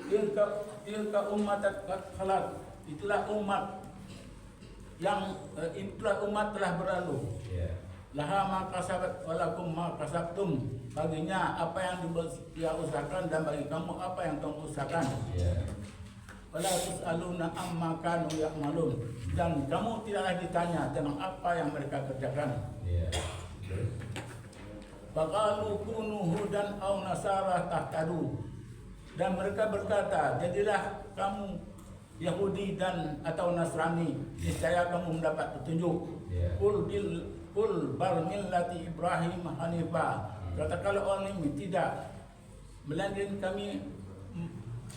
tilka umat khalat, itulah umat yang itulah umat telah berlalu. Laha ma kasabat walakum ma kasabtum, baginya apa yang dia usahakan dan bagi kamu apa yang kamu usahakan. Wala tus'aluna amma kanu ya'malun, dan kamu tidaklah ditanya tentang apa yang mereka kerjakan. Faqalu kunu hudan aw nasara tahtadu, dan mereka berkata, jadilah kamu Yahudi dan atau Nasrani, niscaya kamu mendapat petunjuk. Qul bal millati Ibrahim hanifa, katakanlah orang ini tidak,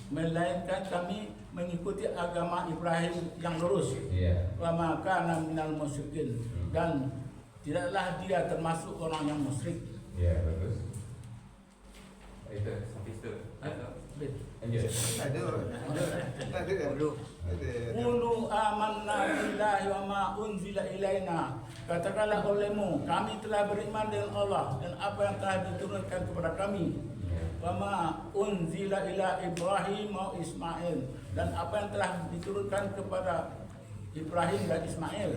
melainkan kami mengikuti agama Ibrahim yang lurus. Wa ma kana minal musyrikin, dan tidaklah dia termasuk orang yang musyrik. Bagus. Itu sampai situ. Qulu amanna billahi wa ma unzila ilaina, katakanlah olehmu, kami telah beriman dengan Allah dan apa yang telah diturunkan kepada kami. Wa ma unzila ila Ibrahim wa Ismail, dan apa yang telah diturunkan kepada Ibrahim dan Ismail.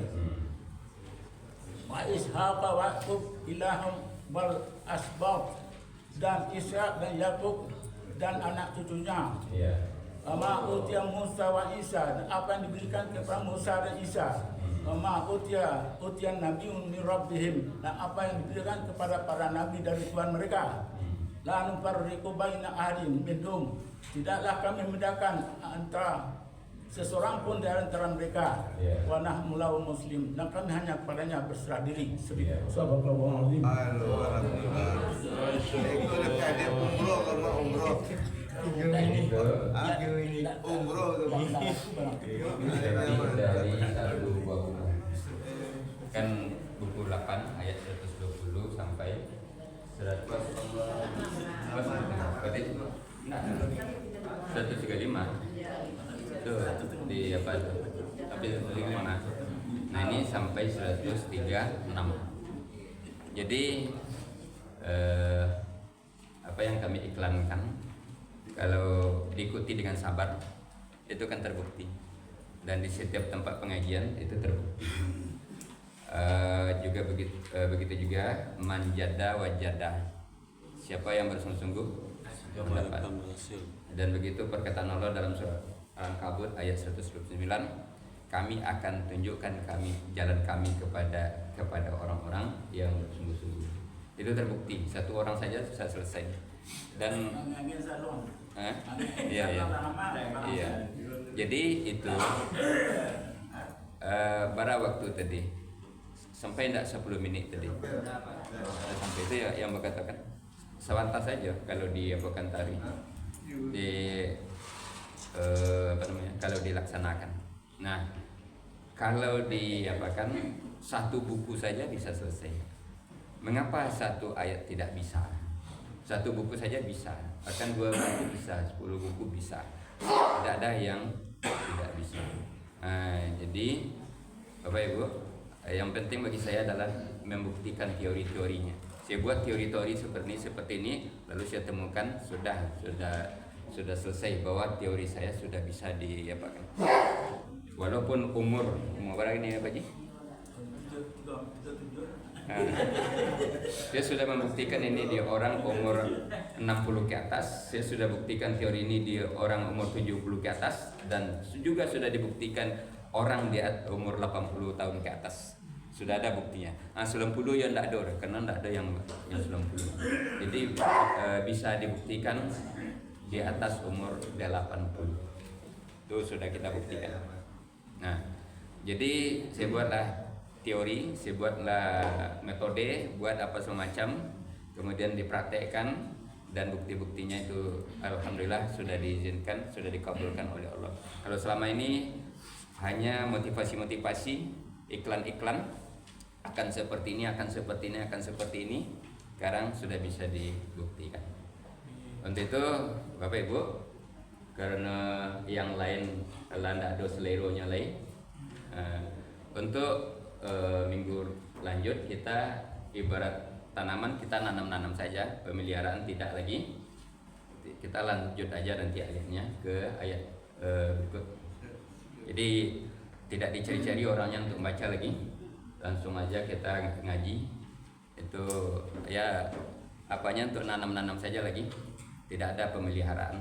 Wa Ishaq wa Yaqub ilahum wal asbab, dan Ishaq dan Yakub dan anak cucunya. Ma utiya Musa wa Isa, dan apa yang diberikan kepada Musa dan Isa. Ma utiya nabiyyun min rabbihim, dan apa yang diberikan kepada para nabi dari Tuhan mereka. La nufarriqu baina ahadin minhum, tidaklah kami membedakan antara seseorang pun dari antara mereka. Wa nahnu lahu muslim, dan kami hanya kepadanya berserah diri. Subhanallah. Umroh dari satu buah buku, kan buku 8 ayat 120 sampai 135. Itu di apa itu? Tapi di mana? Nah ini sampai 136. Jadi apa yang kami iklankan, kalau diikuti dengan sabar itu kan terbukti, dan di setiap tempat pengajian itu terbukti. Juga begitu juga manjada wajada, siapa yang bersungguh-sungguh mendapat. Dan begitu perkataan Allah dalam surah Al-Ankabut ayat 129, kami akan tunjukkan jalan kami kepada orang-orang yang bersungguh-sungguh. Itu terbukti, satu orang saja bisa selesai. Dan iya. Jadi itu pada waktu tadi sampai tidak 10 menit tadi sampai itu ya yang berkatakan sewantas saja kalau diapakan tari kalau dilaksanakan. Nah kalau diapakan satu buku saja bisa selesai. Mengapa satu ayat tidak bisa? Satu buku saja bisa, bahkan 2 buku bisa, 10 buku bisa. Tidak ada yang tidak bisa. Jadi Bapak Ibu, yang penting bagi saya adalah membuktikan teori-teorinya. Saya buat teori-teori seperti ini, lalu saya temukan sudah selesai bahwa teori saya sudah bisa diapakan. Walaupun umur berapa ini Pak Ji? Saya sudah membuktikan ini di orang umur 60 ke atas. Saya sudah buktikan teori ini di orang umur 70 ke atas, dan juga sudah dibuktikan orang di umur 80 tahun ke atas. Sudah ada buktinya. 90 yang tidak ada, karena tidak ada yang 90. Jadi bisa dibuktikan di atas umur 80. Itu sudah kita buktikan. Nah, jadi saya buatlah teori, saya buatlah metode, buat apa semacam, kemudian dipraktekkan, dan bukti-buktinya itu alhamdulillah sudah diizinkan, sudah dikabulkan oleh Allah. Kalau selama ini hanya motivasi-motivasi, iklan-iklan, akan seperti ini, akan seperti ini, akan seperti ini, sekarang sudah bisa dibuktikan. Untuk itu Bapak Ibu, karena yang lain tidak ada seleronya lain, untuk minggu lanjut kita ibarat tanaman, kita nanam-nanam saja, pemeliharaan tidak lagi. kita lanjut aja nanti ayatnya ke ayat berikut. Jadi tidak dicari-cari orangnya untuk baca lagi, langsung aja kita ngaji. Itu ya apanya untuk nanam-nanam saja lagi, tidak ada pemeliharaan.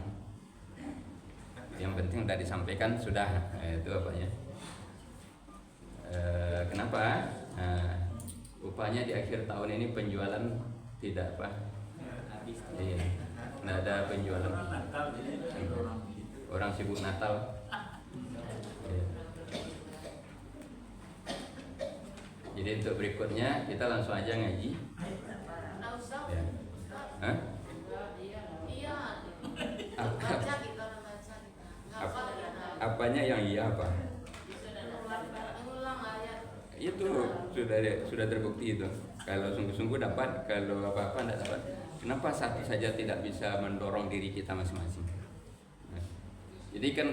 Yang penting sudah disampaikan sudah, itu apanya. Kenapa? Rupanya di akhir tahun ini penjualan tidak apa? Habis. Iya, tidak ada penjualan. Orang sibuk Natal. Iya. Jadi untuk berikutnya kita langsung aja ngaji. Ya. Hah? Apanya yang iya apa? Itu sudah terbukti itu. Kalau sungguh-sungguh dapat, kalau apa-apa tidak dapat. Kenapa satu saja tidak bisa mendorong diri kita masing-masing? Nah, jadi kan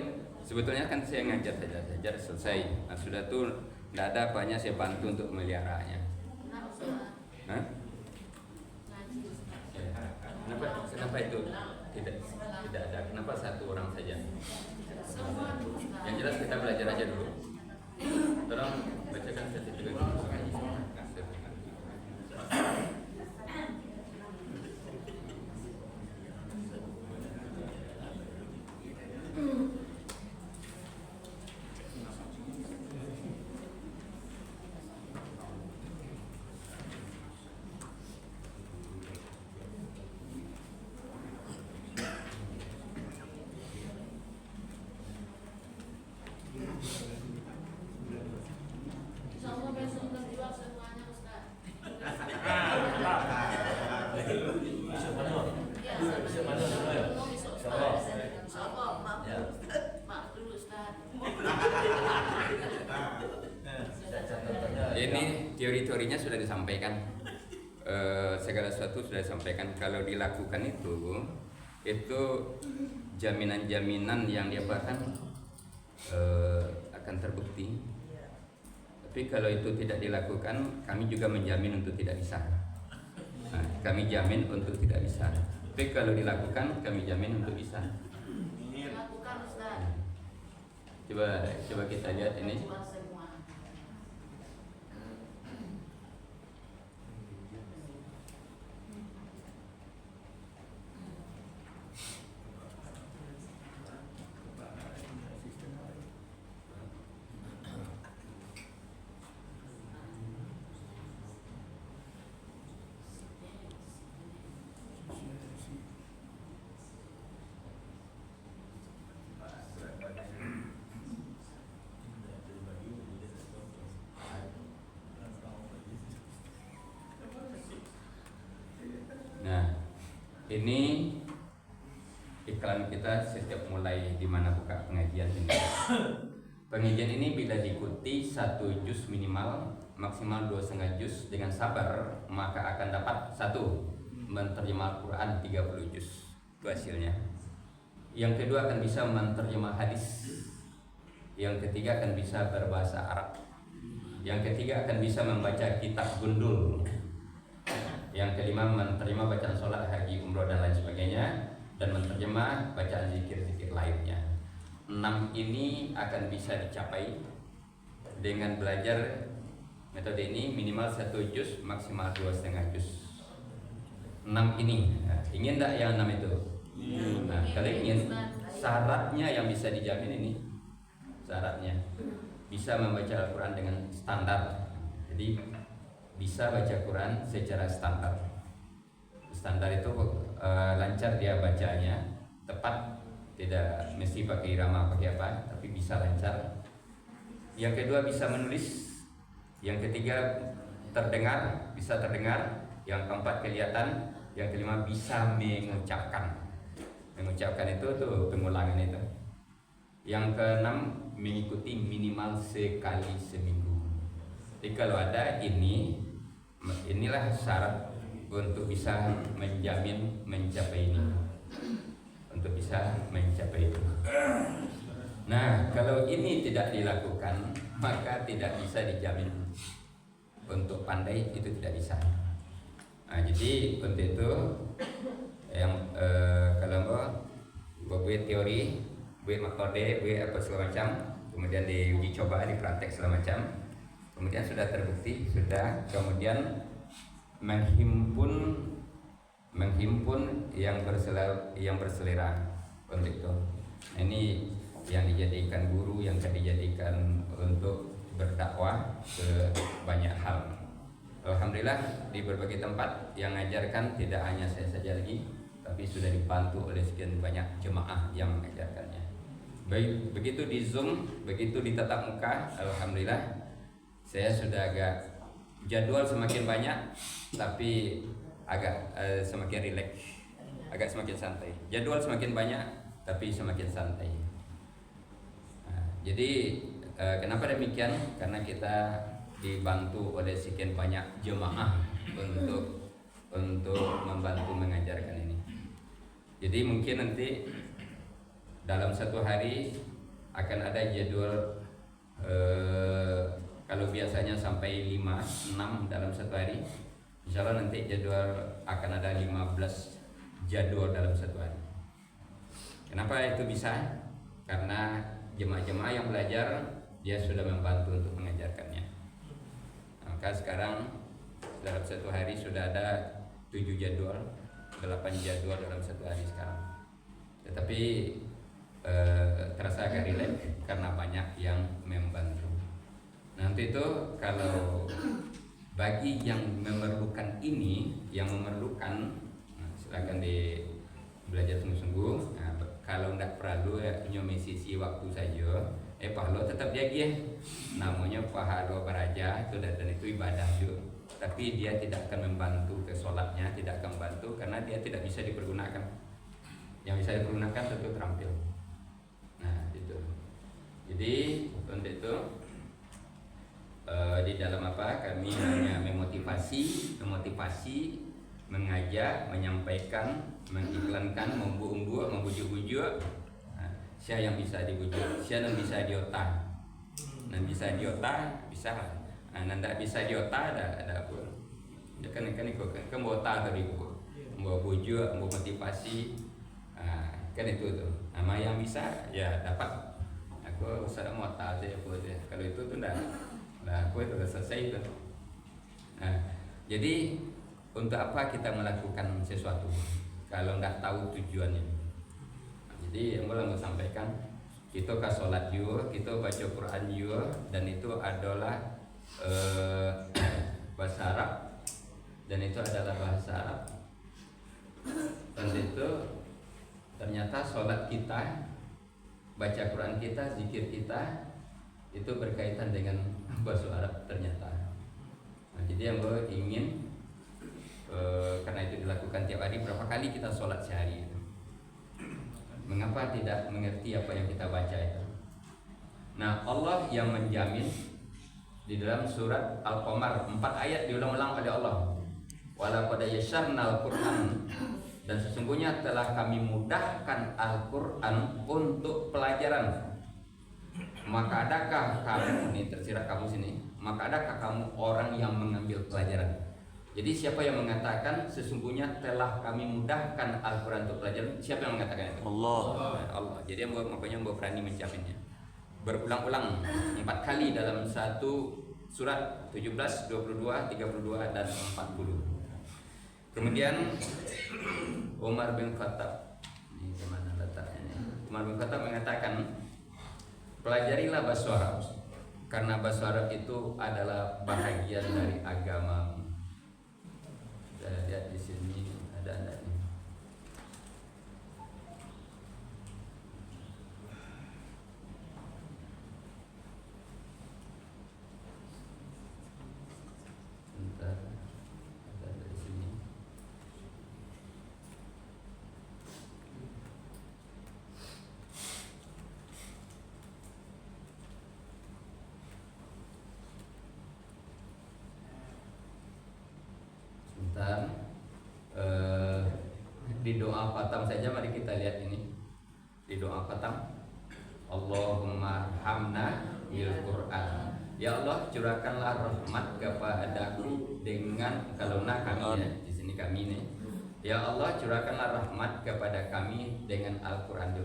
sebetulnya kan saya ngajar saja selesai. Nah, sudah tuh tidak ada apanya saya bantu untuk meliharanya. Hah? Kenapa itu tidak ada? Kenapa satu orang saja? Yang jelas kita belajar aja dulu. Tolong bacakan sertifikat. Ini teori-teorinya sudah disampaikan, segala sesuatu sudah disampaikan. Kalau dilakukan itu jaminan-jaminan yang diapakan akan terbukti. Tapi kalau itu tidak dilakukan, kami juga menjamin untuk tidak bisa. Nah, kami jamin untuk tidak bisa. Tapi kalau dilakukan, kami jamin untuk bisa. Coba kita lihat ini. Ini iklan kita setiap mulai di mana buka pengajian ini. Pengajian ini bila diikuti 1 juz minimal, maksimal 2,5 juz dengan sabar, maka akan dapat 1. Menterjemah Al-Quran 30 juz. Itu hasilnya. Yang kedua akan bisa menterjemah hadis. Yang ketiga akan bisa berbahasa Arab. Yang ketiga akan bisa membaca kitab gundul. Yang kelima menerjemah bacaan sholat, haji, umroh dan lain sebagainya, dan menerjemah bacaan zikir-zikir lainnya. 6 ini akan bisa dicapai dengan belajar metode ini minimal 1 juz, maksimal 2,5 juz. 6 ini, nah, ingin tak yang 6 itu? Nah, kalau ingin, syaratnya yang bisa dijamin ini, syaratnya bisa membaca Al-Quran dengan standar. Jadi bisa baca Quran secara standar. Standar itu lancar dia bacanya, tepat, tidak mesti pakai irama pakai apa, tapi bisa lancar. Yang kedua bisa menulis. Yang ketiga terdengar, bisa terdengar. Yang keempat kelihatan. Yang kelima bisa mengucapkan. Mengucapkan itu tuh pengulangan itu. Yang keenam mengikuti minimal sekali seminggu. Jadi kalau ada inilah syarat untuk bisa menjamin mencapai ini, untuk bisa mencapai itu. Nah, kalau ini tidak dilakukan, maka tidak bisa dijamin untuk pandai, itu tidak bisa. Nah, jadi untuk itu yang kalau buat teori, buat metode, buat apa segala macam, kemudian diuji coba, dipraktek segala macam, kemudian sudah terbukti, sudah kemudian menghimpun yang berselera untuk itu. Ini yang dijadikan guru, yang dijadikan untuk berdakwah ke banyak hal. Alhamdulillah di berbagai tempat yang mengajarkan tidak hanya saya saja lagi, tapi sudah dibantu oleh sekian banyak jemaah yang mengajarkannya. Baik, begitu di Zoom, begitu di tatap muka, alhamdulillah saya sudah agak jadwal semakin banyak, tapi agak semakin rileks, agak semakin santai. Jadwal semakin banyak, tapi semakin santai. Nah, jadi kenapa demikian? Karena kita dibantu oleh sekian banyak jemaah untuk membantu mengajarkan ini. Jadi mungkin nanti dalam satu hari akan ada jadwal kalau biasanya sampai 5-6 dalam satu hari, insya Allah nanti jadwal akan ada 15 jadwal dalam satu hari. Kenapa itu bisa? Karena jemaah-jemaah yang belajar dia sudah membantu untuk mengajarkannya. Maka sekarang dalam satu hari sudah ada 7 jadwal, 8 jadwal dalam satu hari sekarang. Tetapi terasa agak rileks karena banyak yang membantu. Nanti itu kalau bagi yang memerlukan ini, yang memerlukan, silakan belajar sungguh-sungguh. Nah, kalau tidak perlu ya nyomi sisi waktu saja. Pahala tetap dia namanya pahala beraja itu, dan itu ibadah juga. Tapi dia tidak akan membantu ke sholatnya, tidak akan membantu karena dia tidak bisa dipergunakan. Yang bisa dipergunakan tentu terampil. Nah itu. Jadi untuk itu di dalam apa kami hanya memotivasi, mengajak, menyampaikan, mengiklankan, membujuk-bujuk. Siapa yang bisa dibujuk, siapa yang bisa diotak, dan bisa diotak bisa, nanda bisa diotak ada apa? Ya kan mau otak tadi mau bujuk, mau motivasi, kan itu tuh. Nama yang bisa ya dapat. Aku usah mau otak aja kalau itu tuh aku itu udah selesai itu. Nah, jadi untuk apa kita melakukan sesuatu kalau nggak tahu tujuannya? Jadi yang mau sampaikan, kita ke sholat juga, kita baca Quran juga, dan itu adalah bahasa Arab, dan itu adalah bahasa Arab. Dan itu ternyata sholat kita, baca Quran kita, zikir kita itu berkaitan dengan bahasa Arab ternyata. Nah, jadi yang gue ingin karena itu dilakukan tiap hari, berapa kali kita sholat sehari? Mengapa tidak mengerti apa yang kita baca itu? Nah, Allah yang menjamin di dalam surat Al-Qamar 4 ayat diulang-ulang oleh Allah. Walaqad yassarnal Qur'an, dan sesungguhnya telah kami mudahkan Al-Qur'an untuk pelajaran. Maka adakah kamu, ini tersirat kamu sini, maka adakah kamu orang yang mengambil pelajaran? Jadi siapa yang mengatakan sesungguhnya telah kami mudahkan Al-Quran untuk pelajaran? Siapa yang mengatakan itu? Allah. Jadi yang makanya berani menjaminnya. Berulang-ulang 4 kali dalam satu surat 17, 22, 32 dan 40. Kemudian Umar bin Khattab, ini kemana letaknya? Umar bin Khattab mengatakan, pelajarilah bahasa Arab karena bahasa Arab itu adalah bahagian dari agama. Saya lihat di sini ada ini. Sebentar, ada di sini. Di doa khatam saja mari kita lihat ini. Di doa khatam, Allahumma hamna bil Qur'an. Ya Allah, curahkanlah rahmat kepadaku dengan, kalau kami ya, di sini kami nih. Ya Allah, curahkanlah rahmat kepada kami dengan Al-Quran.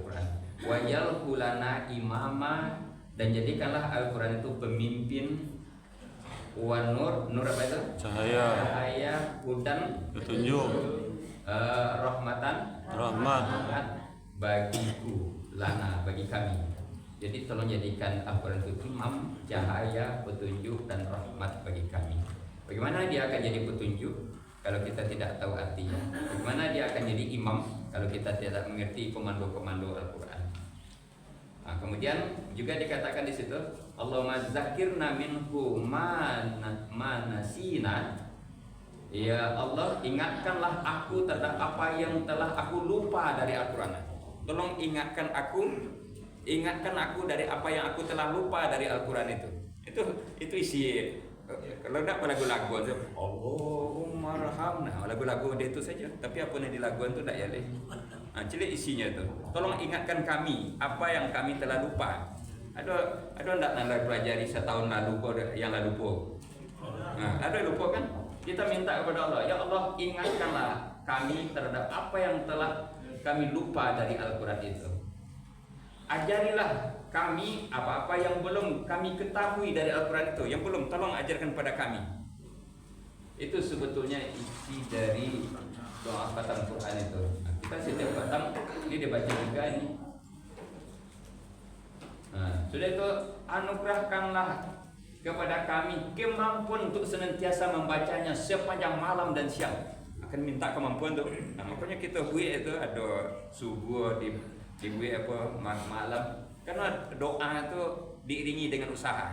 Wa yalhulana imama, dan jadikanlah Al-Quran itu pemimpin. Wa nur apa itu? Cahaya, hudan, Petunjuk. Rahmatan, Rahmat. bagiku, lana, bagi kami. Jadi tolong jadikan Al-Quran itu imam, cahaya, petunjuk, dan rahmat bagi kami. Bagaimana dia akan jadi petunjuk kalau kita tidak tahu artinya? Bagaimana dia akan jadi imam kalau kita tidak mengerti komando-komando Al-Quran? Nah, kemudian juga dikatakan di situ, Allahumma zakirna minhu manasina. Ya Allah, ingatkanlah aku terhadap apa yang telah aku lupa dari Al-Quran. Tolong ingatkan aku dari apa yang aku telah lupa dari Al-Quran itu. Itu isi. Kalau tidak lagu-lagu itu Allahumma rahamna, lagu-lagu dia itu saja. Tapi apa yang di laguan itu tidak ya leh. Nah, cilik isinya itu. Tolong ingatkan kami apa yang kami telah lupa. Ada tidak nanda pelajari setahun lalu yang lalu po. Nah, ada lupa kan? Kita minta kepada Allah, ya Allah, ingatkanlah kami terhadap apa yang telah kami lupa dari Al-Quran itu. Ajarilah kami apa-apa yang belum kami ketahui dari Al-Quran itu, yang belum, tolong ajarkan pada kami. Itu sebetulnya isi dari doa khatam Quran itu. Nah, kita setiap khatam ini dibaca juga ini. Nah, sudah itu, anugerahkanlah kepada kami kemampuan untuk senantiasa membacanya sepanjang malam dan siang. Akan minta kemampuan tuh. Nah, makanya kita buat itu ada subuh di buat apa malam. Karena doa itu diiringi dengan usaha.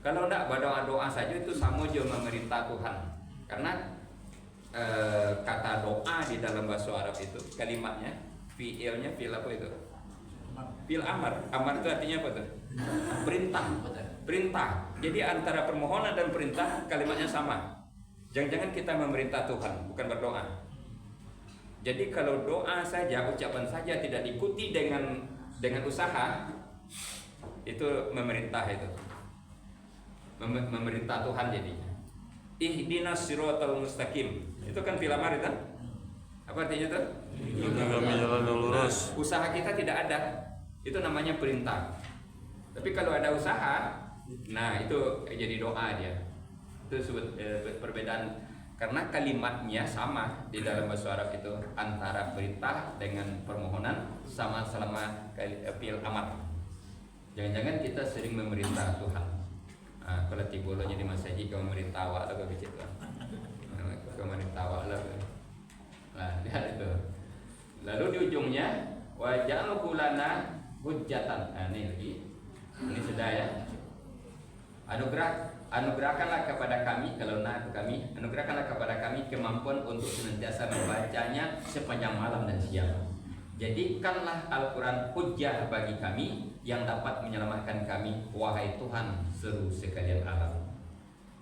Kalau tidak berdoa saja itu sama aja memerintah Tuhan. Karena kata doa di dalam bahasa Arab itu kalimatnya fi'il apa itu? Fi'il amar. Amar itu artinya apa tuh? Perintah. Jadi antara permohonan dan perintah kalimatnya sama. Jangan-jangan kita memerintah Tuhan, bukan berdoa. Jadi kalau doa saja, ucapan saja tidak diikuti dengan usaha, itu memerintah itu. Memerintah Tuhan jadinya. Ihdinas siratal mustaqim. Itu kan fi'il amar itu. Apa artinya itu? Kami jalan yang lurus. Usaha kita tidak ada. Itu namanya perintah. Tapi kalau ada usaha, nah itu jadi doa dia. Itu perbedaan, karena kalimatnya sama di dalam bahasa Arab itu antara perintah dengan permohonan sama selama fi'il amar. Jangan-jangan kita sering memerintah Tuhan. Nah, kalau tiba jadi masaji kau memerintah awak lah kau begitu. Kau memerintah awak lah. Nah, lihat itu. Lalu di ujungnya waj'alhu lana hujjatan. Nah, ini lagi. Ini sudah ya. Anugerahkanlah kepada kami, kalau kami, anugerahkanlah kepada kami kemampuan untuk senantiasa membacanya sepanjang malam dan siang. Jadikanlah Al-Quran hujjah bagi kami yang dapat menyelamatkan kami, wahai Tuhan seru sekalian alam.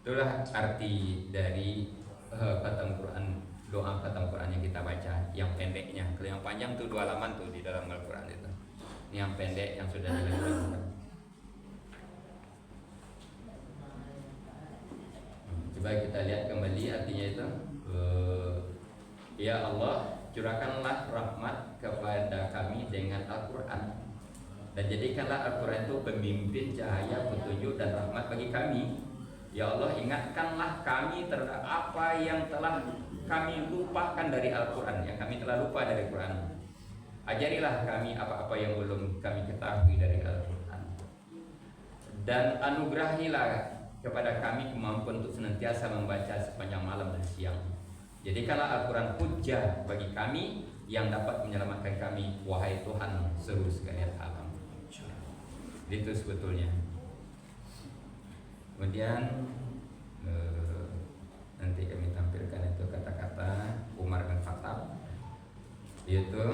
Itulah arti dari khatam Quran, doa khatam Quran yang kita baca, yang pendeknya. Kalau yang panjang tuh 2 halaman tuh di dalam Al-Quran itu. Ini yang pendek yang sudah dilakukan. Coba kita lihat kembali artinya itu. Ya Allah, curahkanlah rahmat kepada kami dengan Al-Quran, dan jadikanlah Al-Quran itu pemimpin, cahaya, petunjuk, dan rahmat bagi kami. Ya Allah, ingatkanlah kami terhadap apa yang telah kami lupakan dari Al-Quran, yang kami telah lupa dari Al-Quran. Ajarilah kami apa-apa yang belum kami ketahui dari Al-Quran, dan anugerahilah kepada kami kemampuan untuk senantiasa membaca sepanjang malam dan siang. Jadikanlah Al-Quran hujjah bagi kami yang dapat menyelamatkan kami, wahai Tuhan seluruh sekalian alam. Itu sebetulnya. Kemudian nanti kami tampilkan itu kata-kata Umar bin Khattab, yaitu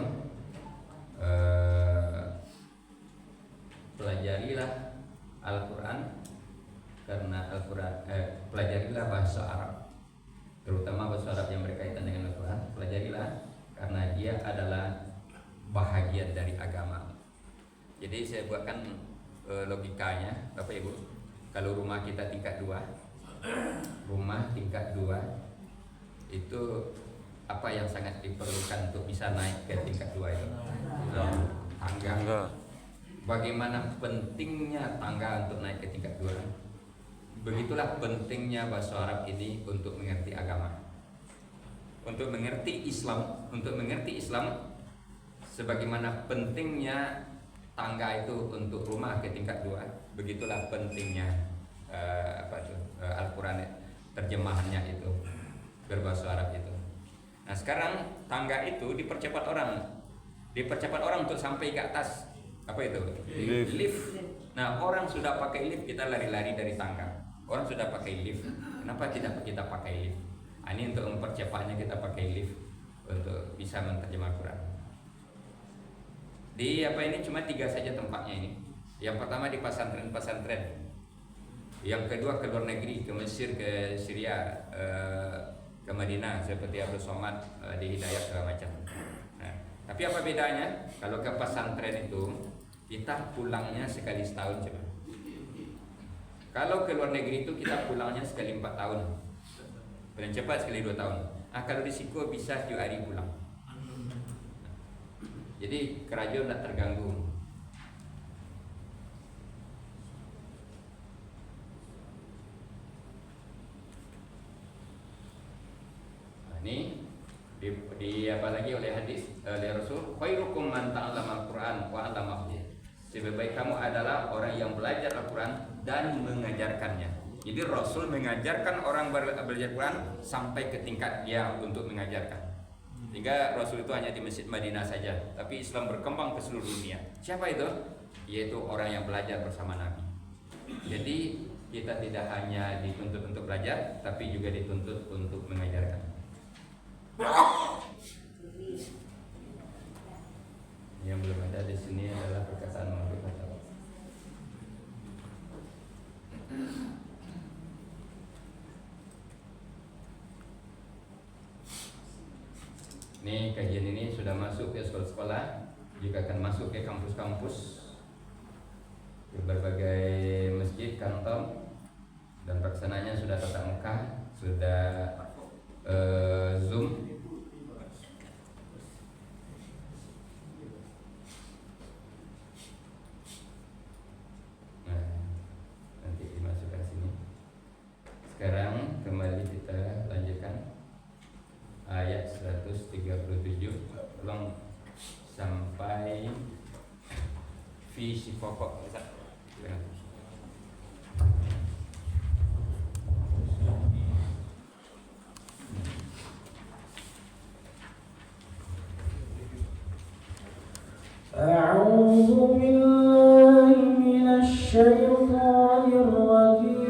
pelajarilah Al-Quran, karena Al-Quran pelajarilah bahasa Arab, terutama bahasa Arab yang berkaitan dengan Al-Quran. Pelajarilah karena dia adalah bahagian dari agama. Jadi saya buatkan logikanya, Bapak Ibu. Kalau rumah kita tingkat 2, rumah tingkat 2 itu apa yang sangat diperlukan untuk bisa naik ke tingkat 2 itu? Tangga. Tangga. Bagaimana pentingnya tangga untuk naik ke tingkat 2? Begitulah pentingnya bahasa Arab ini untuk mengerti agama, untuk mengerti Islam, sebagaimana pentingnya tangga itu untuk rumah ke tingkat 2. Begitulah pentingnya Al-Quran terjemahannya itu berbahasa Arab itu. Nah sekarang tangga itu dipercepat orang untuk sampai ke atas. Apa itu? Lift. Nah orang sudah pakai lift, kita lari-lari dari tangga. Orang sudah pakai lift, kenapa tidak kita pakai lift? Nah, ini untuk mempercepatnya kita pakai lift untuk bisa menerjemah Al-Quran. Di ini cuma 3 saja tempatnya ini. Yang pertama di pesantren. Yang kedua ke luar negeri, ke Mesir, ke Syria, ke Madinah seperti Abdul Somad di Hidayat segala macam. Nah, tapi apa bedanya? Kalau ke pesantren itu kita pulangnya sekali setahun coba. Kalau ke luar negeri itu kita pulangnya sekali 4 tahun. Paling cepat sekali 2 tahun. Nah, kalau di Siko bisa 7 hari pulang. Jadi kerajaan tidak terganggu. Nah, ini di apa lagi oleh hadis oleh Rasul, khairukum man ta'allama al-Qur'an wa 'allamahu. Sebaik kamu adalah orang yang belajar Al-Quran dan mengajarkannya. Jadi Rasul mengajarkan orang belajar Quran sampai ke tingkat dia untuk mengajarkan. Sehingga Rasul itu hanya di Masjid Madinah saja, tapi Islam berkembang ke seluruh dunia. Siapa itu? Yaitu orang yang belajar bersama Nabi. Jadi kita tidak hanya dituntut untuk belajar, tapi juga dituntut untuk mengajarkan. Yang belum ada di sini adalah perkataan Maghrib atau ini kajian ini sudah masuk ke sekolah-sekolah, juga akan masuk ke kampus-kampus, ke berbagai masjid, kantor, dan pelaksananya sudah tatap muka, sudah Zoom. Sekarang kembali kita lanjutkan ayat 137, tolong sampai visi pokok. A'udzu billahi minasy syaithanir rajim.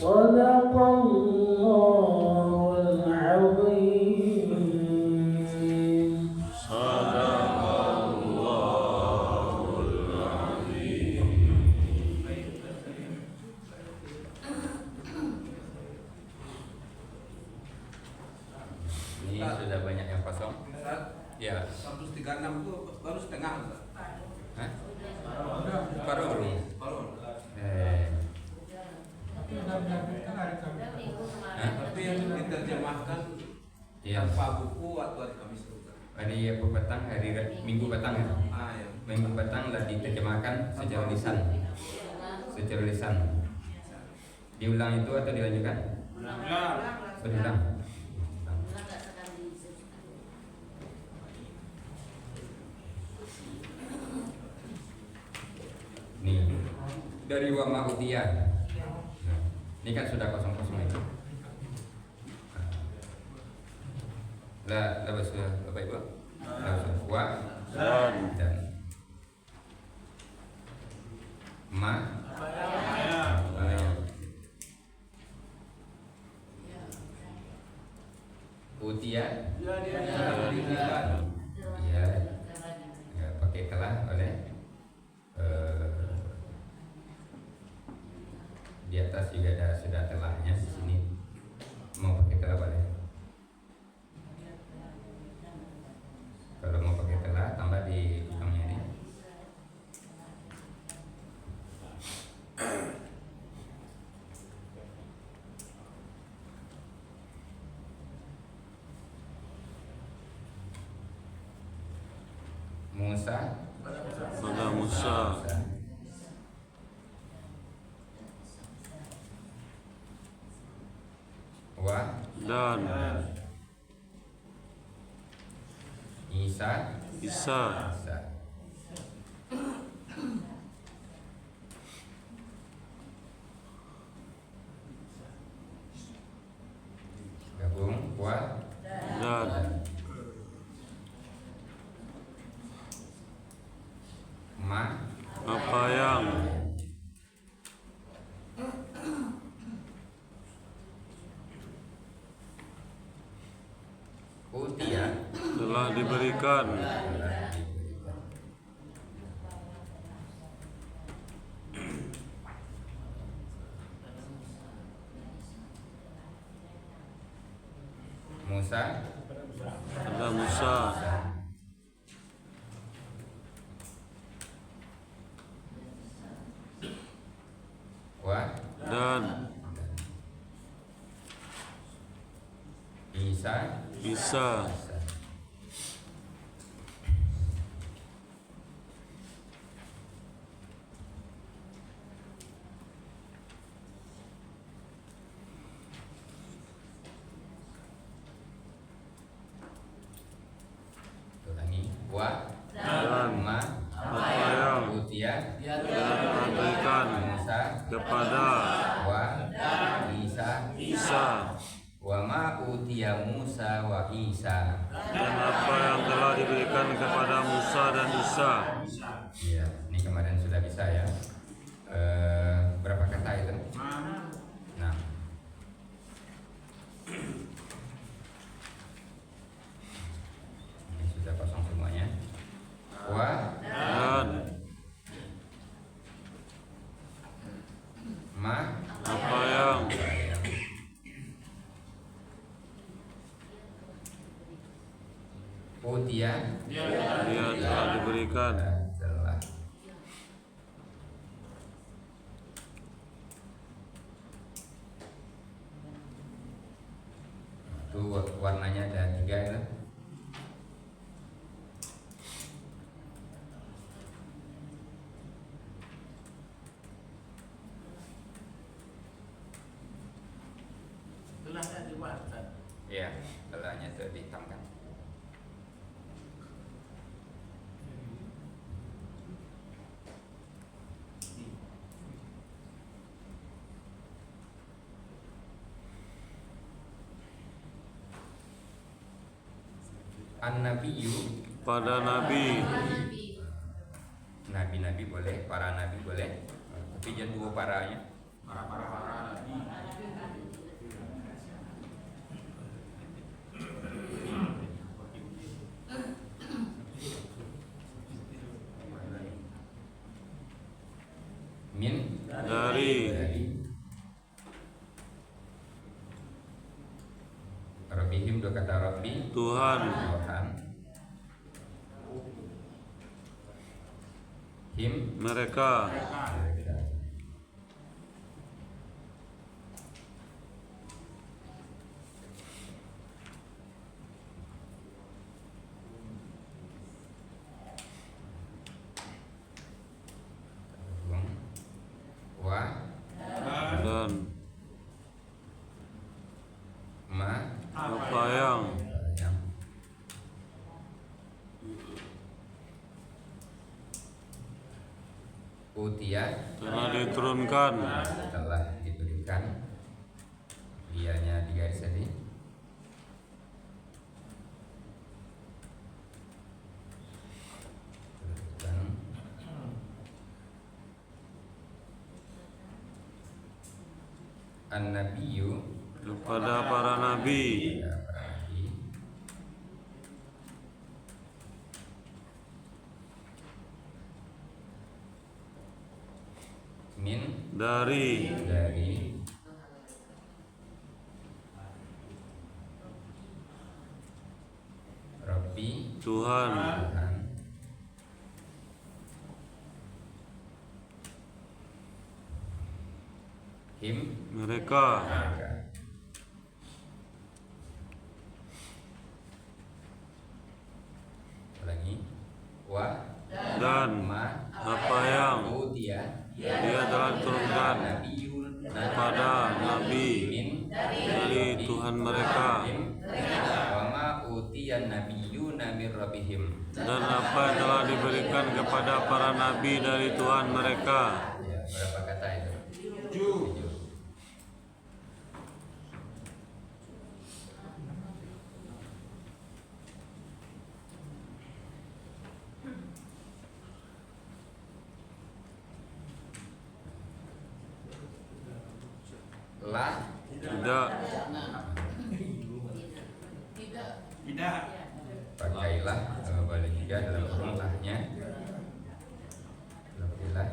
Wa terjemahkan Iya. tanpa buku atau kami serukan. Hari petang, Minggu petang ya. Ya. Minggu petang lah diterjemahkan secara lisan. Secara lisan. Diulang itu atau dilanjutkan? Berulang. Nih, dari Wama Utia. Nah, ini kan sudah kosong-kosong itu. Lah, Bapak Ibu. Wa dan ma. Utia. Ya, pakai telah oleh di atas juga ada sudah telahnya di sini. Mau pakai telah boleh. Kalau mau pakai telah tambah di belakangnya ini. Musa pada Musa wa dan Isa Isa gabung wa dan ma apa yang utia telah diberikan Musa pada Musa wa dan Isa Isa ulangi wa dan ma apa yang utia telah diberikan Musa kepada wa Isa Isa wa ma utia Musa wa Isa. dan apa yang telah diberikan kepada Musa dan Isa. Iya, ini kemarin sudah bisa ya. Berapa kata itu? Nah. Ini sudah kosong semuanya. Wa Dan ma apa yang utia dia telah diberikan telah. Itu warnanya ada 3 ya. Telahnya dibuat. Iya, telahnya itu dihitamkan. An-Nabiyyu pada Nabi nabi-nabi boleh, para nabi boleh, tapi jangan dua paranya. Min dari Rabbihim, dua kata Rabbi Tuhan Tuhan, him mereka utia telah diturunkan telah diberikan, dianya digaris tadi. An-Nabiyyu kepada para nabi ya, para nabi min dari Rabbi Tuhan Tuhan him mereka. mereka. Lagi wa Dan ma apa yang utia dia telah turunkan nabiyun kepada nabi min dari Tuhan mereka, wa ma utiyan nabiyyuna min rabbihim. dan apa yang telah diberikan kepada para nabi dari Tuhan mereka. Ya, berapa kata itu? 7. La Tidak, pakailah balik juga dalam kurung lahnya. Lebihlah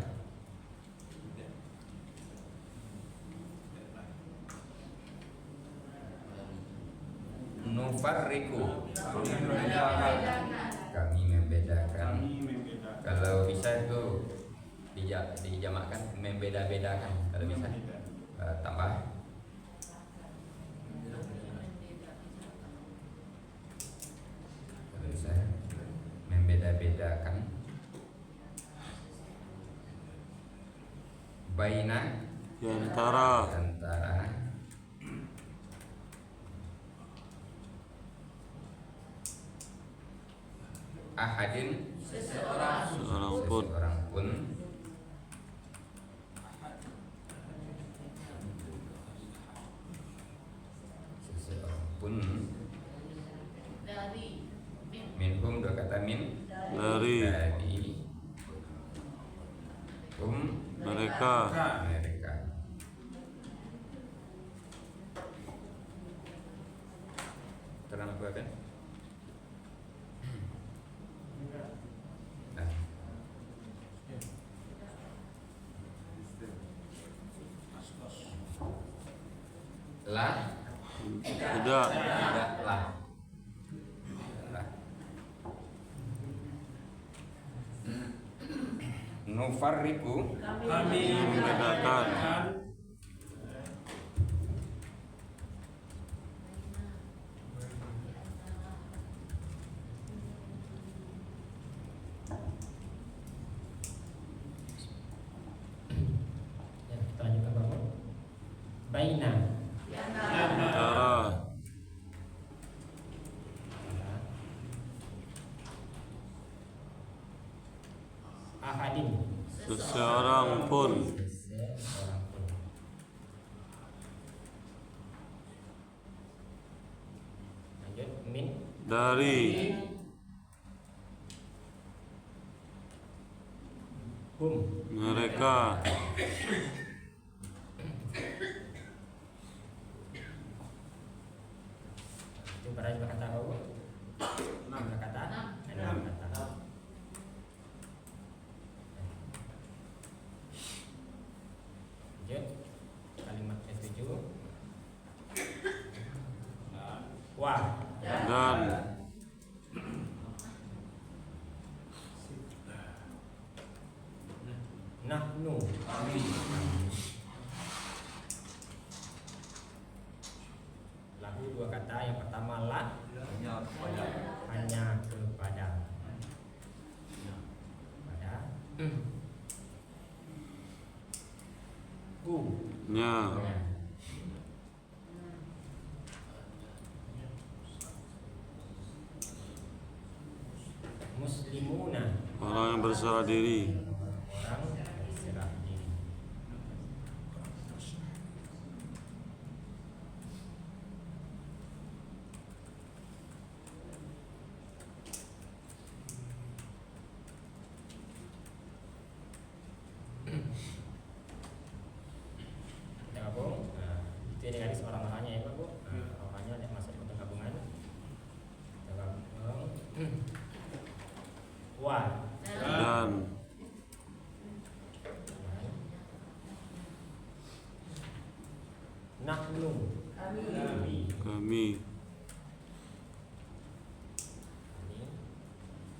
nufarriku, kami membedakan. Kalau bisa itu dijamakkan, membeda-bedakan. Kalau bisa tambah kalau bisa membeda-bedakan baina di antara ahadin seorang pun seseorang pun minhum, dua kata min dari mereka terang apa kan? Nah. Lah tidak, lah nufarriku membedakan kita lanjutkan Bapak. Baina antara ahadin seseorang pun lanjut min dari hum mereka. itu berapa kata Bapak? 6 kata 6 kata. Lanjut kalimat ke-7 wa Dan nahnu lagu dua kata. Yang pertama la hanya kepada ku nya muslimuna orang yang berserah diri, orang berserah Nahnu. kami. Ini.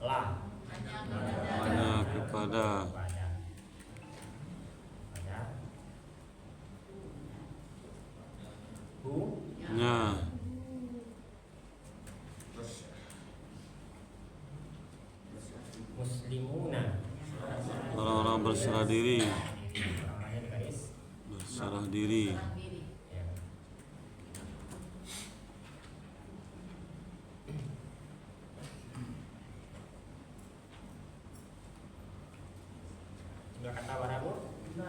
La. Hanya kepada. Pada. Pada. Hu. Nya. Muslimuna. Orang-orang berserah diri. Namanya di garis. Berserah diri. Ya. Jumlah kata berapa? 5.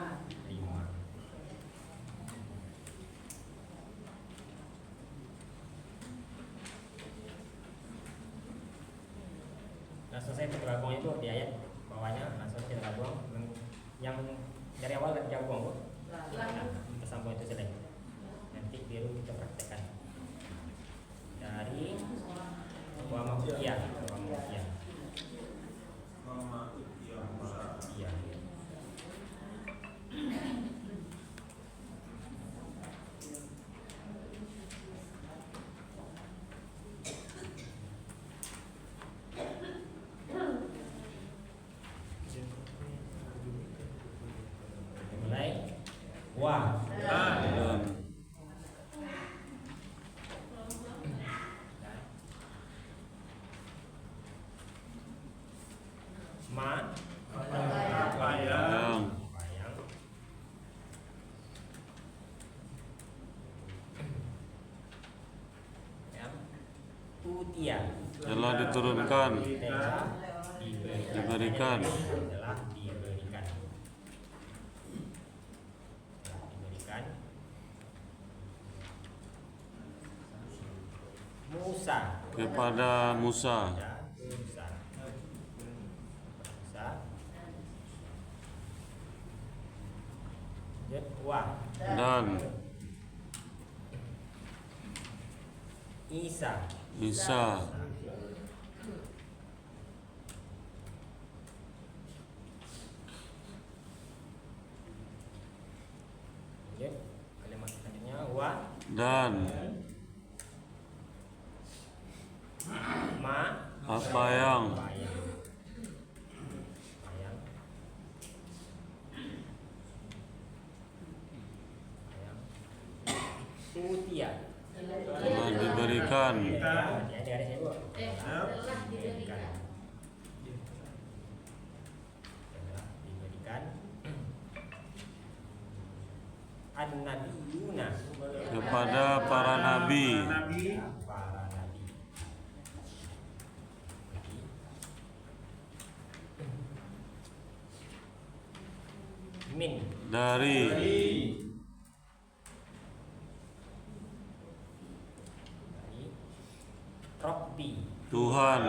Nah, selesai tergabung itu di ayat bawahnya langsung kita gabung yang dari awal dan gabung. Nah, kita sambung itu sudah. Nanti biru kita praktekkan dari wa mafiyah. Iya. Mulai wa Dan ma yang bayang yang utia telah diturunkan, telah diberikan. telah diberikan Musa kepada Musa. ya Musa wa Dan Isa Isa kalimat selanjutnya wa dan ma apa yang bayang utia telah diberikan. dari saya Bu. Diberikan. Telah diberikan an-nabiyuna Kepada para nabi. para nabi. Min Dari Rabbi Tuhan.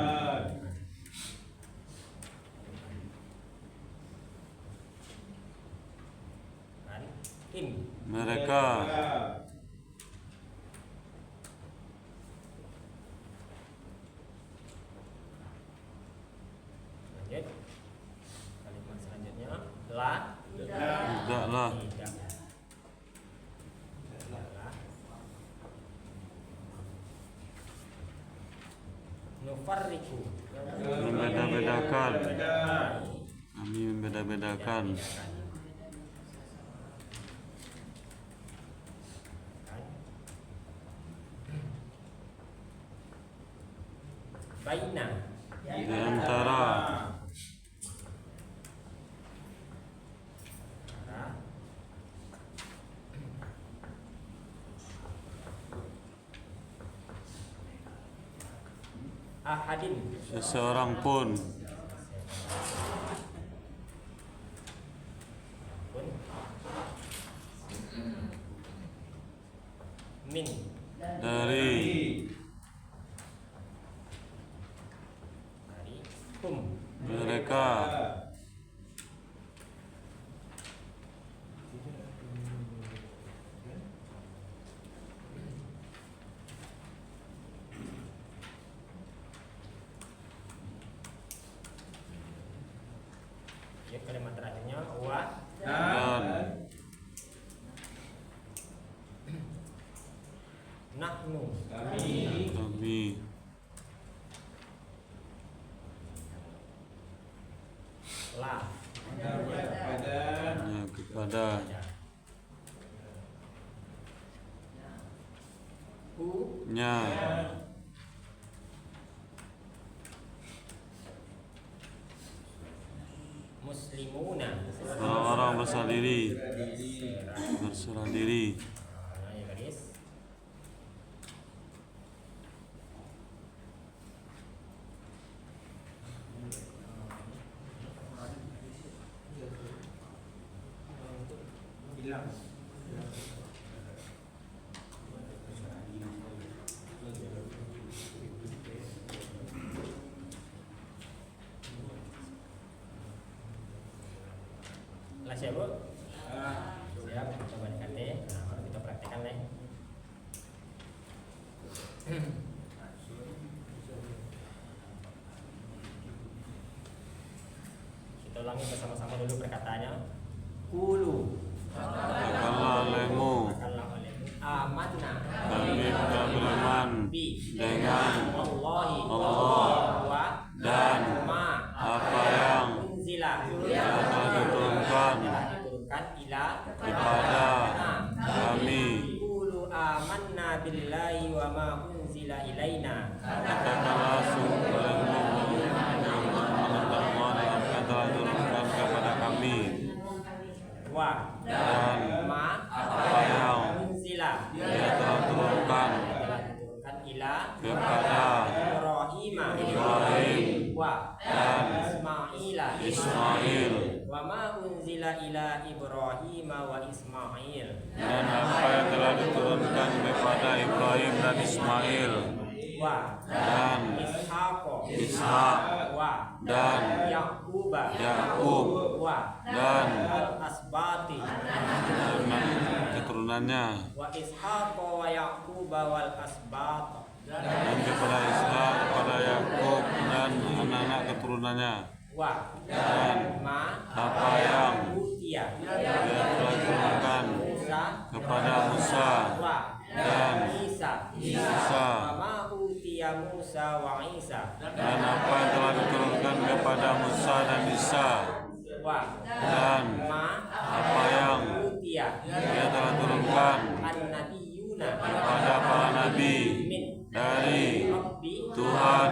kan im Mereka lanjut kalimat selanjutnya la tidaklah tidak tidaklah nufarriku membeda-bedakan. Kami membeda-bedakan baina di antara ahadin, seseorang pun pun min dari hum mereka ya, kalimat terakhirnya wa dan nahnu kami la hanya kepada Hu nya muslimuna orang-orang berserah diri ya garis Hilang. lah siap bu siap coba dikate nah baru kita praktekkan nih kita ulangi bersama-sama dulu perkataannya kulu katakanlah olehmu katakanlah olehmu amanna kami beriman bi dengan Allahi Allah wa dan ma apa yang unzila telah diturunkan ila kepada kami. qulu amanna billahi wa ma unzila ilaina Katakanlah sungguh olehmu Allah dan apa yang telah diturunkan kepada kami wa dan ma apa yang unzila Dia telah turunkan ila kepada Ibrahim wa dan Ismail wa ma unzila ila Ibrahim wa Ismail dan apa yang telah diturunkan kepada Ibrahim dan Ismail wa dan Ishak wa dan Yakub wa dan al-asbati keturunannya wa Ishaq wa Yaqub wal asbat dan kepada Ishak, kepada Yakub dan anak-anak keturunannya wa dan ma apa yang utia Dia telah diturunkan Musa kepada Musa wa dan Isa Isa wa ma utia Musa wa Isa dan apa yang telah diturunkan kepada Musa dan Isa wa dan ma apa yang utia Dia telah turunkan an-nabiyuna kepada para nabi min dari rabbi Tuhan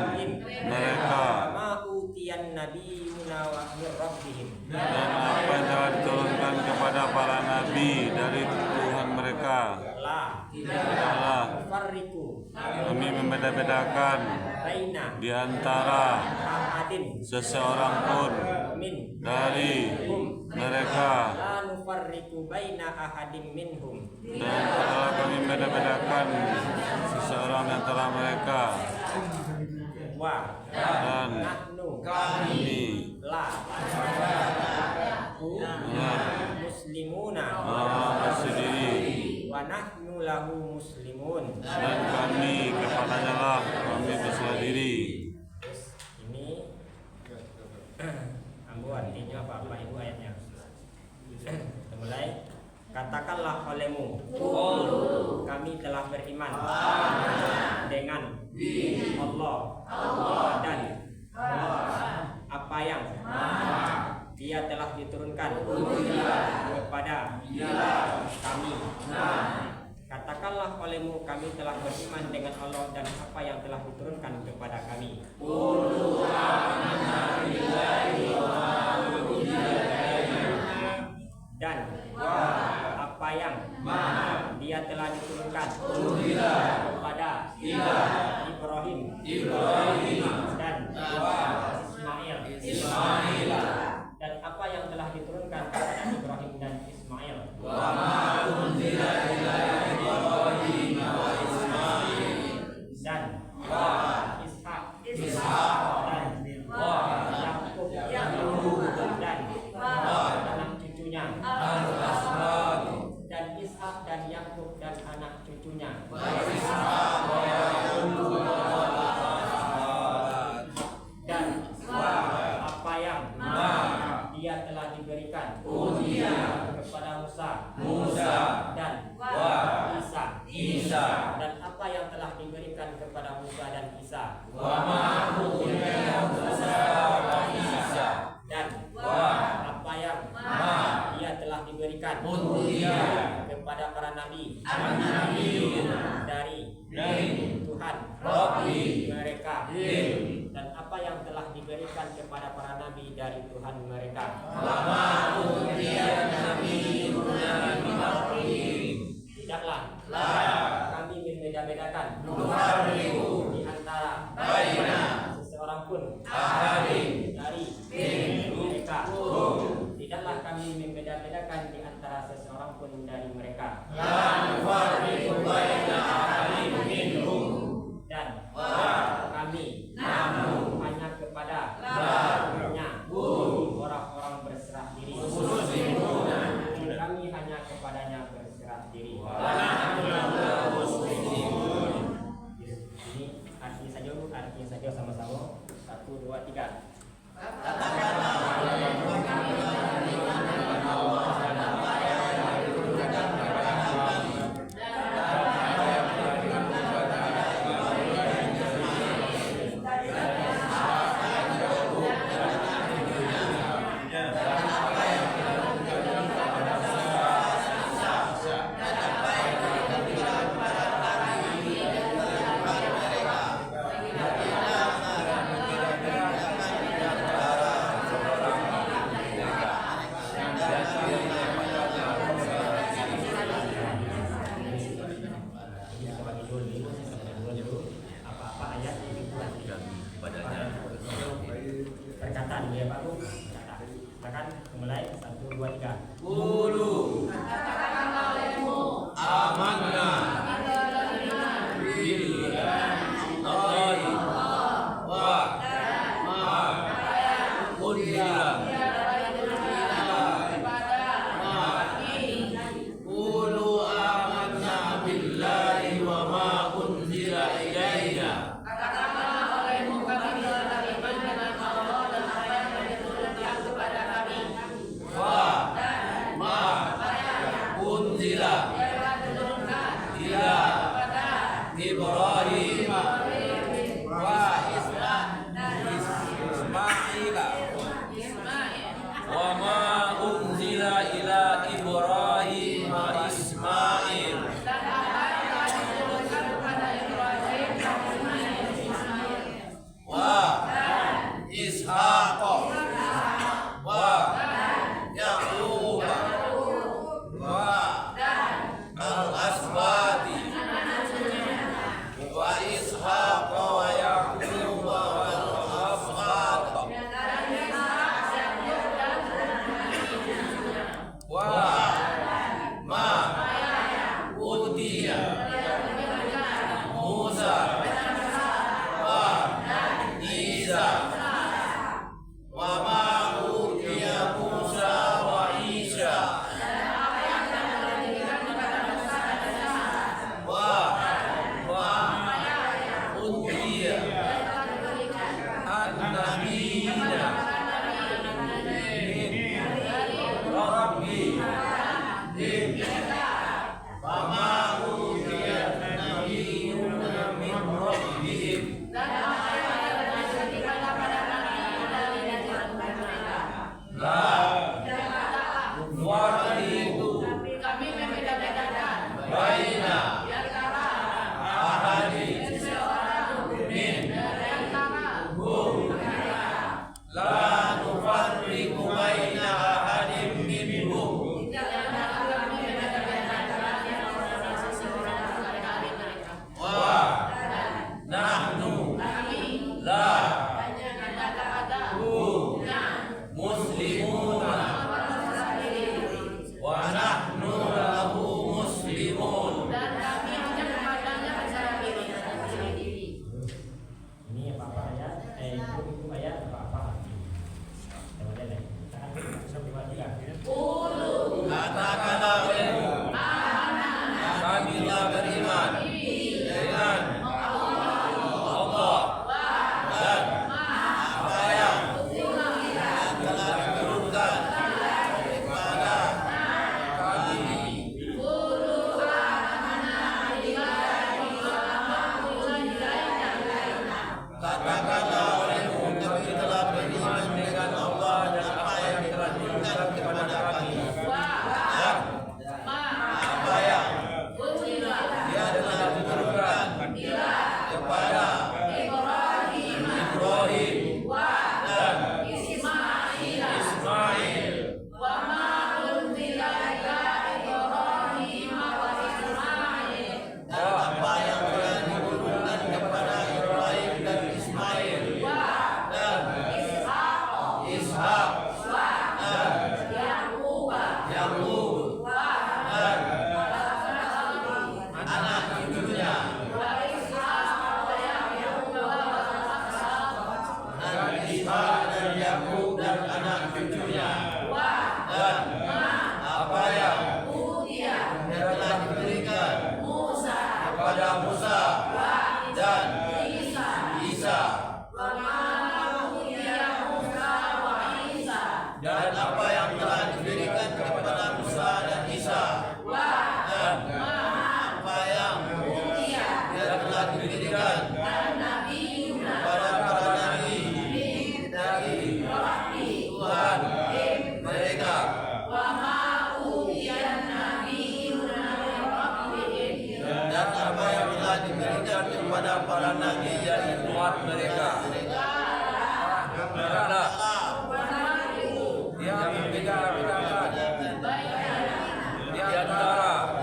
mereka ma utiyan nabiyuna wa min rabbihim dan apa yang telah diturunkan kepada para nabi dari Tuhan mereka la adalah farriku kami membeda-bedakan baina di antara ahadin seseorang pun min dari mereka la nufarriqu baina ahadin minhum dan setelah kami membeda-bedakan seseorang di antara mereka wa dan nahnu kami la muslimuna orang bersendiri wa nahnu lahu muslimun. dan kami kepadanya lah kami berserah diri. Terus ini ambu artinya apa ibu ayatnya. Kita mulai. Katakanlah olehmu, kami telah beriman dengan Allah dan apa yang Dia telah diturunkan kepada kami. Katakanlah olehmu, kami telah beriman dengan Allah dan apa yang telah diturunkan kepada kami. Dan apa yang Dia telah diturunkan kepada Ibrahim dan Ismail dan apa yang telah diturunkan kepada Ibrahim dan Ismail dan Ishak dan Yakub dan anak cucunya dan Ishak dan Yakub dan anak cucunya dan apa yang Dia telah diberikan kepada Musa dan Isa dan apa telah diberikan kepada para nabi dari Tuhan mereka, dan apa yang telah diberikan kepada para nabi dari Tuhan mereka. Tidaklah kami membeda-bedakan di antara seseorang pun dari mereka. Tidaklah kami membeda-bedakan di antara seseorang pun dari mereka. Dan kami hanya kepada orang-orang berserah diri. Kami hanya kepadanya berserah diri. Ini artinya saja sama-sama. 1, 2, 3. Apa-apa ayat itu perkataan ya Pak Bu. Silakan mulai 1, 2, 3. Qulu amanna billahi wa ma unzila Qulu amanna billahi wa ma unzila ilaina unzila ila Ibrahim wa Ismaila wa ma unzila ila Ibrahim wa Ismail wa Ishaq wa Yaqub wa al-asbati wa Ishaq wa Yaqub wa al-asbat wa ma para nabi dari Tuhan mereka. Tidaklah dia membeda-bedakan di antara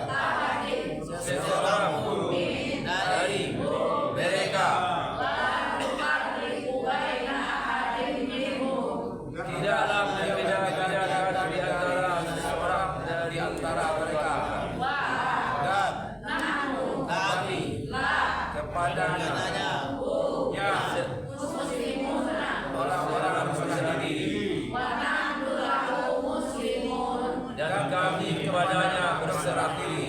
seseorang pun dari mereka. Tidaklah membeda-bedakan di antara seseorang dari antara mereka. Dan kami kepadanya ya orang-orang sendiri, dan kami kepadanya berserah diri.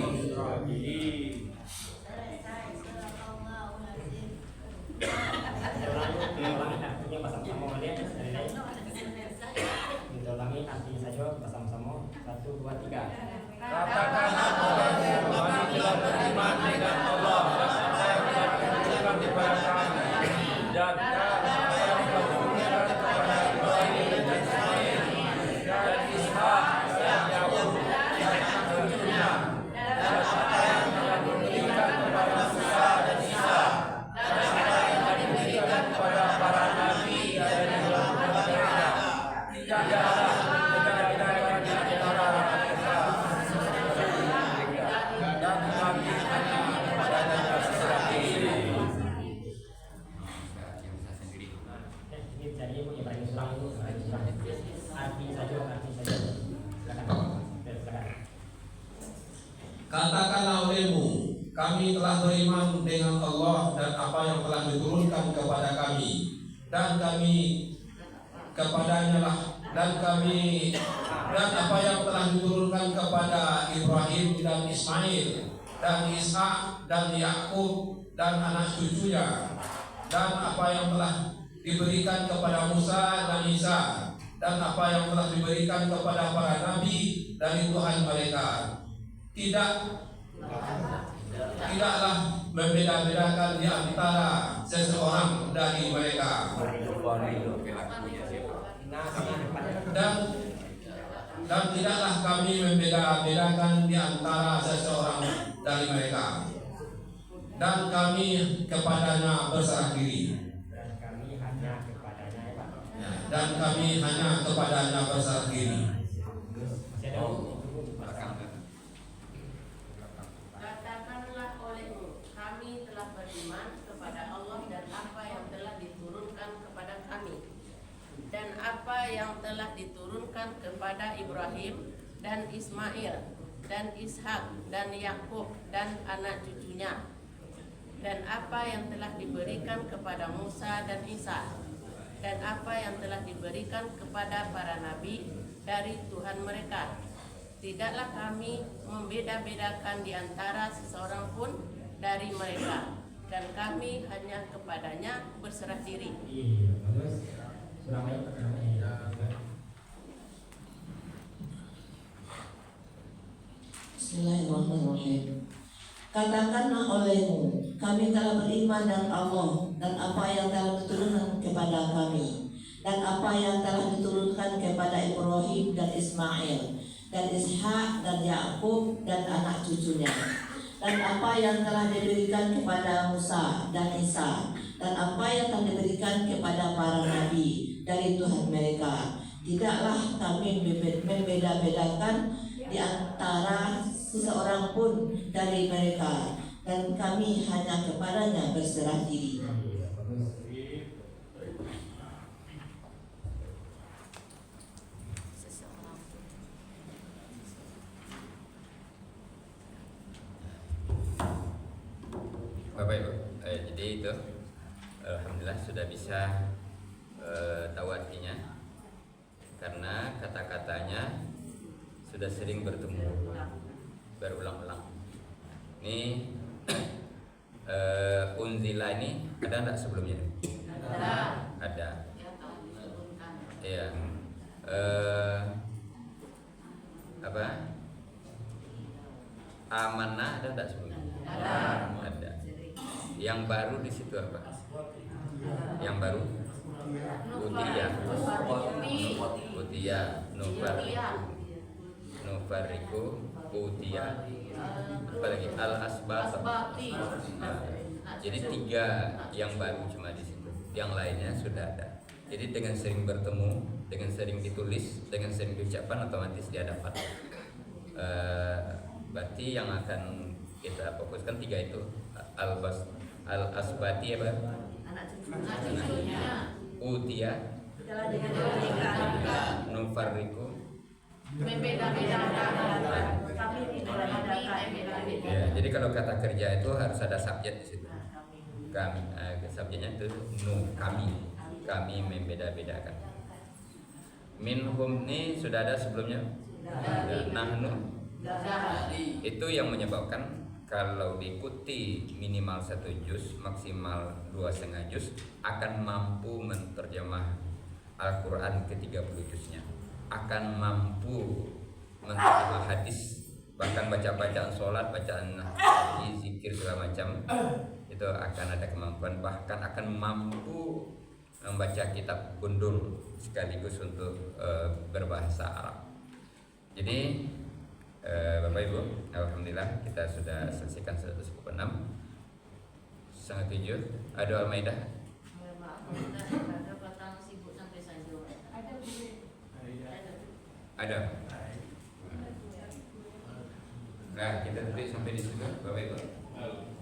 Ulangi bersama-sama dia dari lain. Ulangi arti saja bersama-sama. 1, 2, 3. Katakanlah kepadanya, kami telah beriman dengan Allah dan apa yang telah diturunkan kepada kami, dan apa yang telah diturunkan kepada Ibrahim dan Ismail dan Ishak dan Yakub dan cucunya, dan apa yang telah diberikan kepada Musa dan Isa, dan apa yang telah diberikan kepada para nabi dari mereka. Tidaklah membeda-bedakan di antara mereka. Dan kami hanya kepadanya berserah diri. Ini jadi yang paling ulang itu arti saja. Silakan. Katakanlah olehmu, kami telah beriman dengan Allah dan apa yang telah diturunkan kepada kami, dan kami kepadanya lah, dan apa yang telah diturunkan kepada Ibrahim dan Ismail dan Ishak dan Yakub dan anak cucunya, dan apa yang telah diberikan kepada Musa dan Isa, dan apa yang telah diberikan kepada para nabi dari Tuhan mereka. Tidaklah membeda-bedakan di antara seseorang dari mereka. Dan tidaklah kami membeda-bedakan di antara seseorang dari mereka. Dan kami kepadanya berserah diri. Dan kami hanya kepadanya ya Pak. Dan kami hanya kepadanya berserah diri. Masih ada Katakanlah olehmu, kami telah beriman kepada Allah dan apa yang telah diturunkan kepada kami, dan apa yang telah diturunkan kepada Ibrahim dan Ismail dan Ishak dan Yakub dan anak cucunya, dan apa yang telah diberikan kepada Musa dan Isa, dan apa yang telah diberikan kepada para nabi dari Tuhan mereka. Tidaklah kami membeda-bedakan di antara seseorang pun dari mereka, dan kami hanya kepadanya berserah diri. Iya, bagus. Surabaya. Bismillahirrahmanirrahim. Katakanlah olehmu, kami telah beriman dengan Allah dan apa yang telah diturunkan kepada kami, dan apa yang telah diturunkan kepada Ibrahim dan Ismail dan Ishak dan Yakub dan anak cucunya, dan apa yang telah diberikan kepada Musa dan Isa, dan apa yang telah diberikan kepada para nabi dari Tuhan mereka. Tidaklah kami membeda-bedakan di antara seseorang pun dari mereka, dan kami hanya kepadanya berserah diri. Bapak Ibu, jadi itu alhamdulillah sudah bisa tahu artinya, karena kata-katanya sudah sering bertemu berulang-ulang. Ini unzila ini ada enggak sebelumnya? Ada. Iya. Apa? Amanah ada enggak sebelumnya? Ada. Yang baru di situ apa? Yang baru? Utiyah, Nufar, Nufariku, Utia, apalagi Al-Asbat. Jadi 3 yang baru cuma di situ. Yang lainnya sudah ada. Jadi dengan sering bertemu, dengan sering ditulis, dengan sering diucapkan, otomatis dia dapat. Berarti yang akan kita fokuskan 3 itu. Al-Asbati apa? Utia, Nufariku. Ya, jadi kalau kata kerja itu harus ada subjek di situ. Kami, subjeknya itu kami membeda-bedakan. Minhum ini sudah ada sebelumnya. Nahnu itu yang menyebabkan kalau diikuti minimal 1 juz, maksimal 2,5 juz, akan mampu menerjemah Al-Quran ke-30 juznya, akan mampu menerjemah hadis, bahkan bacaan sholat, bacaan zikir segala macam, itu akan ada kemampuan, bahkan akan mampu membaca kitab gundul sekaligus untuk berbahasa Arab. Jadi Bapak Ibu, alhamdulillah kita sudah selesaikan 116. Sangat 7. Ada Al-Maidah. Ada. Nah, kita tulis sampai di situ, Bapak Ibu.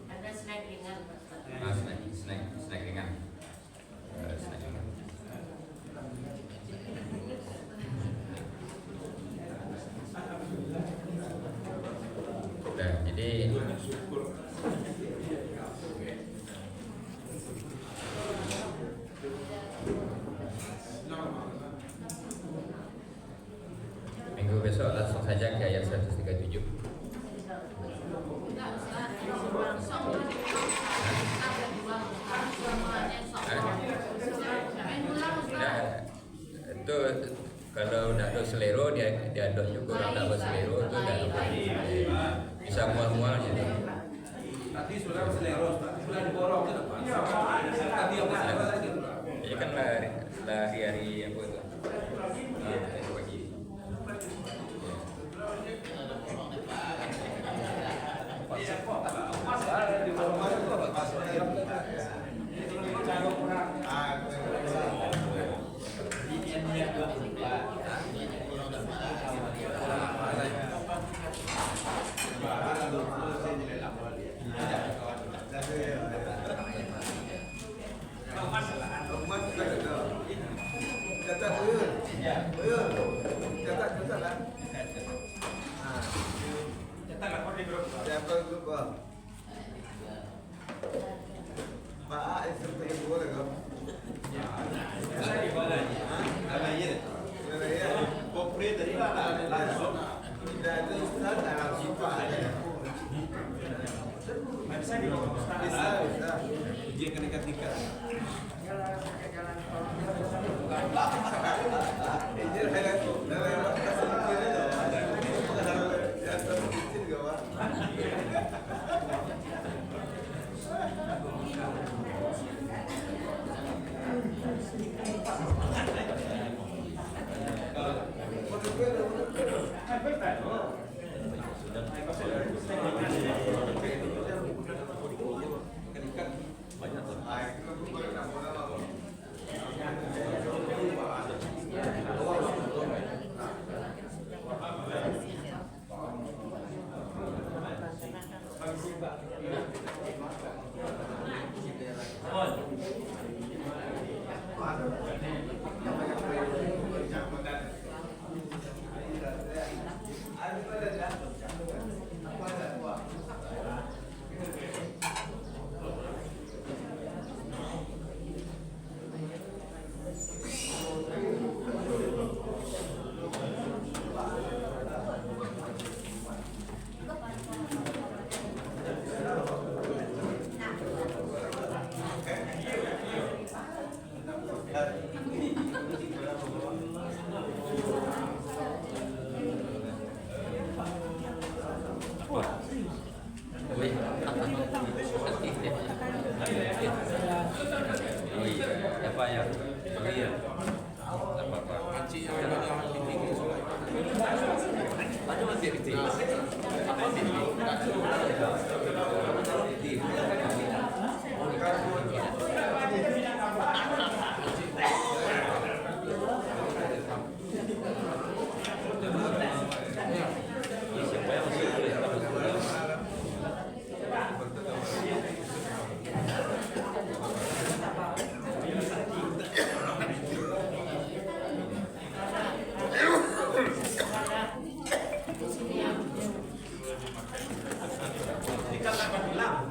Ada snack ringan, Pak. Snack ringan. Snack ringan. Nah, jadi minggu besok langsung saja ke ayat 137. Itu kalau udah ada selero dia ada juga orang tak berselero itu udah bisa mual-mual jadi. Tadi sudah selero, sudah diborong ke depan. Tadi yang lagi. Ya kan hari apa itu? Hari pagi.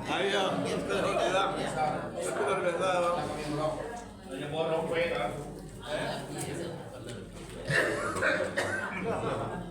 Ayo, kita bilang. Tapi luar biasa.